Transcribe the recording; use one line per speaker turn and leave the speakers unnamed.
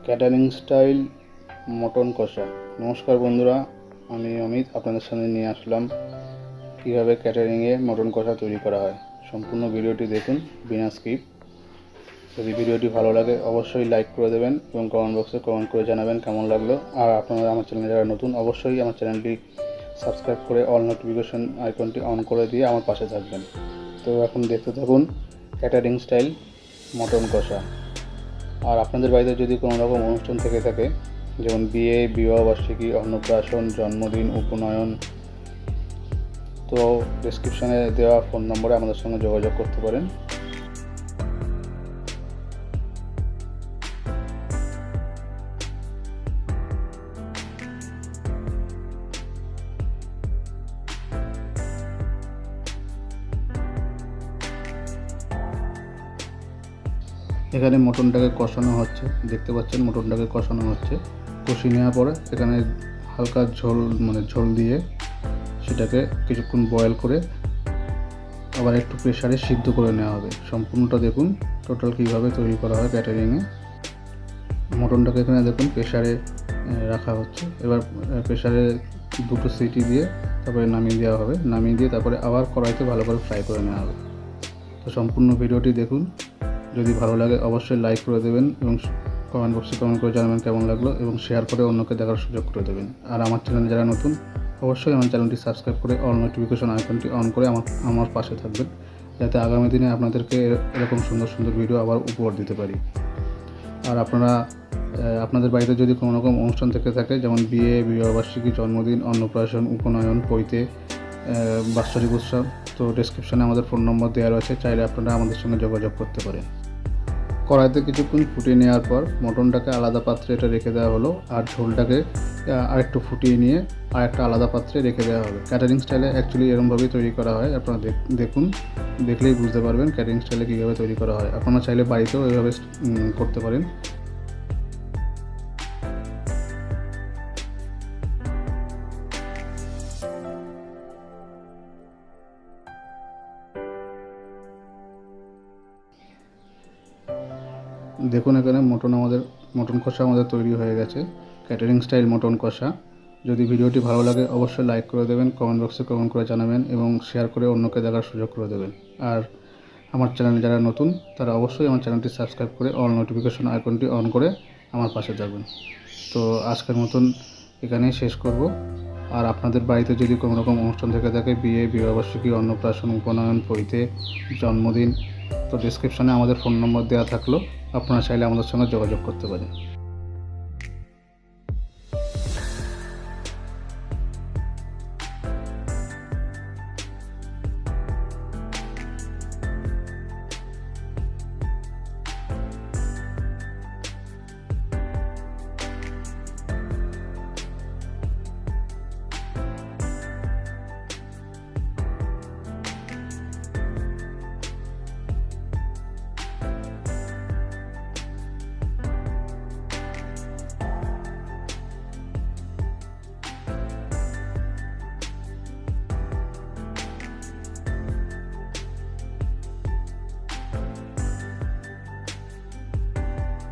Catering style mutton কষা। নমস্কার বন্ধুরা, আমি অমিত আপনাদের সামনে নিয়ে আসলাম কীভাবে ক্যাটারিংয়ে মটন কষা তৈরি করা হয়। সম্পূর্ণ ভিডিওটি দেখুন বিনা স্কিপ। যদি ভিডিওটি ভালো লাগে অবশ্যই লাইক করে দেবেন এবং কমেন্ট বক্সে কমেন্ট করে জানাবেন কেমন লাগলো। আর আপনারা আমার চ্যানেলে যারা নতুন অবশ্যই আমার চ্যানেলটি সাবস্ক্রাইব করে অল নোটিফিকেশন আইকনটি অন করে দিয়ে আমার পাশে থাকবেন। তো এখন দেখতে থাকুন ক্যাটারিং স্টাইল মটন কষা। আর আপনাদের বাড়িতে যদি কোনো রকম অনুষ্ঠান থেকে থাকে, যেমন বিয়ে, বিবাহবার্ষিকী, অন্নপ্রাশন, জন্মদিন, উপনয়ন, তো ডেসক্রিপশানে দেওয়া ফোন নম্বরে আমাদের সঙ্গে যোগাযোগ করতে পারেন। এখানে মটনটাকে কষানো হচ্ছে, দেখতে পাচ্ছেন মটনটাকে কষানো হচ্ছে। কষিয়ে নেওয়ার পরে এখানে হালকা ঝোল দিয়ে সেটাকে কিছুক্ষণ বয়েল করে আবার একটু প্রেশারে সিদ্ধ করে নেওয়া হবে। সম্পূর্ণটা দেখুন টোটাল কীভাবে তৈরি করা হয় ক্যাটারিংয়ে। মটনটাকে এখানে দেখুন প্রেশারে রাখা হচ্ছে। এবার প্রেশারে 2টো সিটি দিয়ে তারপরে নামিয়ে দেওয়া হবে। নামিয়ে দিয়ে তারপরে আবার কড়াইতে ভালো করে ফ্রাই করে নেওয়া হবে। তো সম্পূর্ণ ভিডিওটি দেখুন। যদি ভালো লাগে অবশ্যই লাইক করে দেবেন এবং কমেন্ট বক্সে কমেন্ট করে জানাবেন কেমন লাগলো, এবং শেয়ার করে অন্যকে দেখার সুযোগ করে দেবেন। আর আমার চ্যানেলে যারা নতুন অবশ্যই আমার চ্যানেলটি সাবস্ক্রাইব করে অল নোটিফিকেশন আইকনটি অন করে আমার পাশে থাকবেন, যাতে আগামী দিনে আপনাদেরকে এরকম সুন্দর সুন্দর ভিডিও আবার উপহার দিতে পারি। আর আপনাদের বাড়িতে যদি কোনো রকম অনুষ্ঠান থেকে থাকে, যেমন বিয়ে, বিবাহবার্ষিকী, জন্মদিন, অন্নপ্রাশন, উপনয়ন, পৈতে, বাৎসরিক উৎসব, তো ডেসক্রিপশানে আমাদের ফোন নম্বর দেওয়া রয়েছে, চাইলে আপনারা আমাদের সঙ্গে যোগাযোগ করতে পারেন। কড়াইতে কিছুক্ষণ ফুটিয়ে নেওয়ার পর মটনটাকে আলাদা পাত্রে এটা রেখে দেওয়া হলো, আর ঝোলটাকে আরেকটু ফুটিয়ে নিয়ে আর একটা আলাদা পাত্রে রেখে দেওয়া হবে। ক্যাটারিং স্টাইলে অ্যাকচুয়ালি এরকমভাবেই তৈরি করা হয়। আপনারা দেখুন, দেখলেই বুঝতে পারবেন ক্যাটারিং স্টাইলে কীভাবে তৈরি করা হয়। আপনারা চাইলে বাড়িতেও এভাবে করতে পারেন। দেখুন এখানে মটন কষা আমাদের তৈরি হয়ে গেছে, ক্যাটারিং স্টাইল মটন কষা। যদি ভিডিওটি ভালো লাগে অবশ্যই লাইক করে দেবেন, কমেন্ট বক্সে কমেন্ট করে জানাবেন এবং শেয়ার করে অন্যকে দেখার সুযোগ করে দেবেন। আর আমার চ্যানেলে যারা নতুন তারা অবশ্যই আমার চ্যানেলটি সাবস্ক্রাইব করে অল নোটিফিকেশন আইকনটি অন করে আমার পাশে থাকবেন। তো আজকের মতন এখানেই শেষ করব। আর আপনাদের বাড়িতে যদি কোনো রকম অনুষ্ঠান থেকে থাকে, বিয়ে, বিবাহবার্ষিকী, অন্নপ্রাশন, উপনয়ন, পৈতে, জন্মদিন, তো ডেসক্রিপশানে আমাদের ফোন নম্বর দেওয়া থাকলো, আপনারা চাইলে আমাদের সঙ্গে যোগাযোগ করতে পারেন।